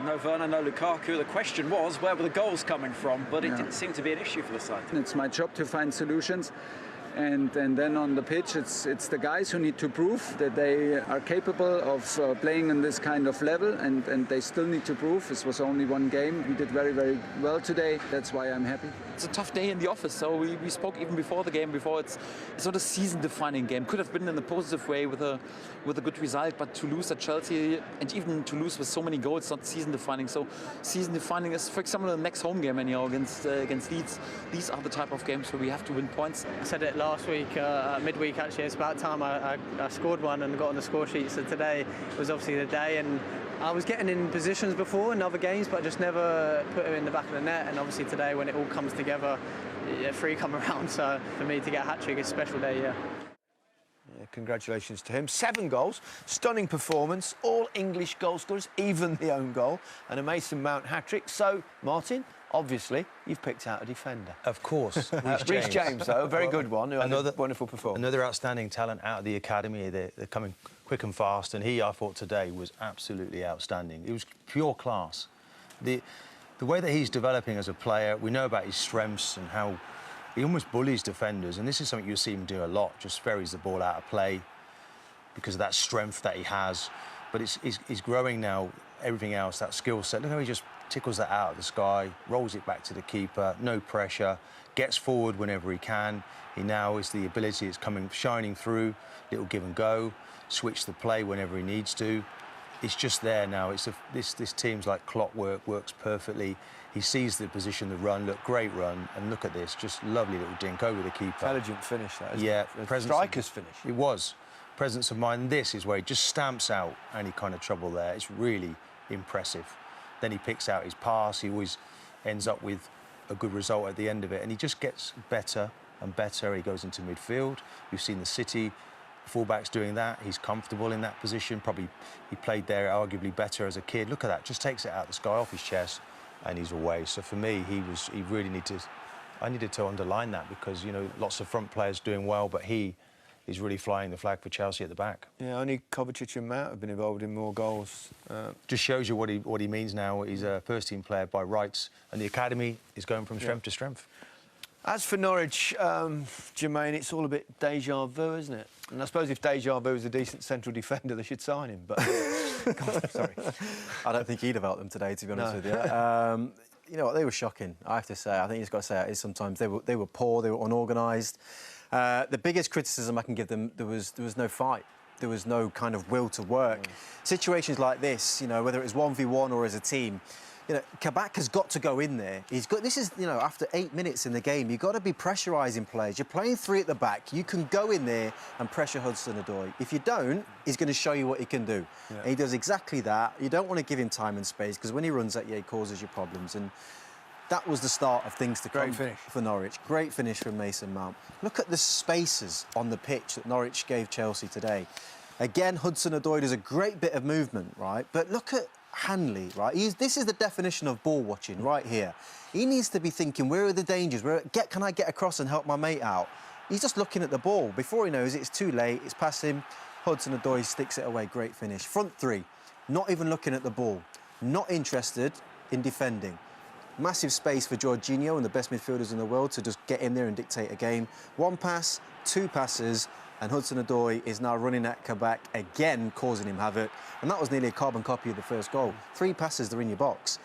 No Werner, no Lukaku. The question was, where were the goals coming from? But it didn't seem to be an issue for the side. It's my job to find solutions. And then on the pitch, it's the guys who need to prove that they are capable of playing on this kind of level, and they still need to prove. This was only one game. We did very, very well today. That's why I'm happy. It's a tough day in the office, so we spoke even before the game. It's not a season-defining game. Could have been in a positive way with a good result, but to lose at Chelsea, and even to lose with so many goals, it's not season-defining. So season-defining is, for example, the next home game anyhow against Leeds. These are the type of games where we have to win points. I said it last week, midweek actually, it's about time I scored one and got on the score sheet. So today was obviously the day, and I was getting in positions before in other games, but I just never put it in the back of the net. And obviously today, when it all comes together, three come around. So for me to get a hat-trick is a special day, yeah. Congratulations to him. 7 goals, stunning performance, all English goal scorers, even the own goal, and a Mason Mount hat-trick. So, Martin, obviously, you've picked out a defender. Of course. Reece James, though, a very good one. Another wonderful performance. Another outstanding talent out of the academy. They're coming quick and fast, and I thought today was absolutely outstanding. It was pure class. The way that he's developing as a player, we know about his strengths and how he almost bullies defenders, and this is something you'll see him do a lot, just ferries the ball out of play because of that strength that he has. But he's growing now, everything else, that skill set. Look how he just tickles that out of the sky, rolls it back to the keeper, no pressure, gets forward whenever he can. He now is the ability, it's shining through, little give and go, switch the play whenever he needs to. It's just there now. This team's like clockwork, works perfectly. He sees the position, the run, look, great run, and look at this, just lovely little dink over the keeper. Intelligent finish, that, isn't yeah, it? Striker's finish. It was. Presence of mind. This is where he just stamps out any kind of trouble there. It's really impressive. Then he picks out his pass. He always ends up with a good result at the end of it, and he just gets better and better. He goes into midfield. You've seen the City fullbacks doing that. He's comfortable in that position. Probably he played there arguably better as a kid. Look at that. Just takes it out of the sky, off his chest, and he's away. So for me, he really needed. I needed to underline that because, you know, lots of front players doing well, but he is really flying the flag for Chelsea at the back. Yeah, only Kovacic and Mount have been involved in more goals. Just shows you what he means now. He's a first-team player by rights, and the academy is going from strength to strength. As for Norwich, Jermaine, it's all a bit déjà vu, isn't it? And I suppose if déjà vu is a decent central defender, they should sign him, but... God, sorry. I don't think he'd have helped them today, to be honest with you. You know what, they were shocking, I have to say. I think you've got to say it is sometimes. They were poor, they were unorganised. The biggest criticism I can give them, there was no fight. There was no kind of will to work. Situations like this, you know, whether it was 1v1 or as a team, you know, Kabak has got to go in there. This is, you know, after 8 minutes in the game, you've got to be pressurising players. You're playing 3 at the back. You can go in there and pressure Hudson-Odoi. If you don't, he's going to show you what he can do. Yeah. And he does exactly that. You don't want to give him time and space because when he runs at you, he causes you problems. And that was the start of things to come for Norwich. Great finish from Mason Mount. Look at the spaces on the pitch that Norwich gave Chelsea today. Again, Hudson-Odoi does a great bit of movement, right? But look at Hanley, right? This is the definition of ball watching right here. He needs to be thinking, where are the dangers? Can I get across and help my mate out? He's just looking at the ball. Before he knows it, it's too late. It's past him. Hudson-Odoi sticks it away. Great finish. Front 3, not even looking at the ball. Not interested in defending. Massive space for Jorginho and the best midfielders in the world to just get in there and dictate a game. 1 pass, 2 passes, and Hudson-Odoi is now running at Kabak again, causing him havoc. And that was nearly a carbon copy of the first goal. 3 passes, they're in your box.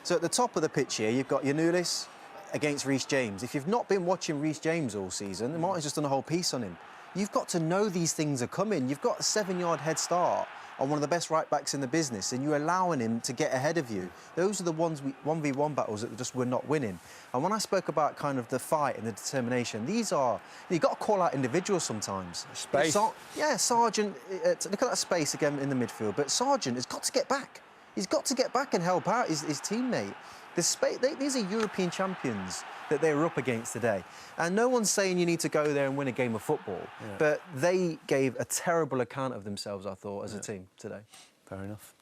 So at the top of the pitch here, you've got Yanulis against Reece James. If you've not been watching Reece James all season, Martin's just done a whole piece on him. You've got to know these things are coming. You've got a 7-yard head start on one of the best right-backs in the business, and you're allowing him to get ahead of you. Those are the 1v1 battles that just we're not winning. And when I spoke about kind of the fight and the determination, these are... You've got to call out individuals sometimes. Space. Yeah, Sargent... look at that space again in the midfield, but Sargent has got to get back. He's got to get back and help out his teammate. These are European champions that they were up against today. And no one's saying you need to go there and win a game of football, but they gave a terrible account of themselves, I thought, as a team today. Fair enough.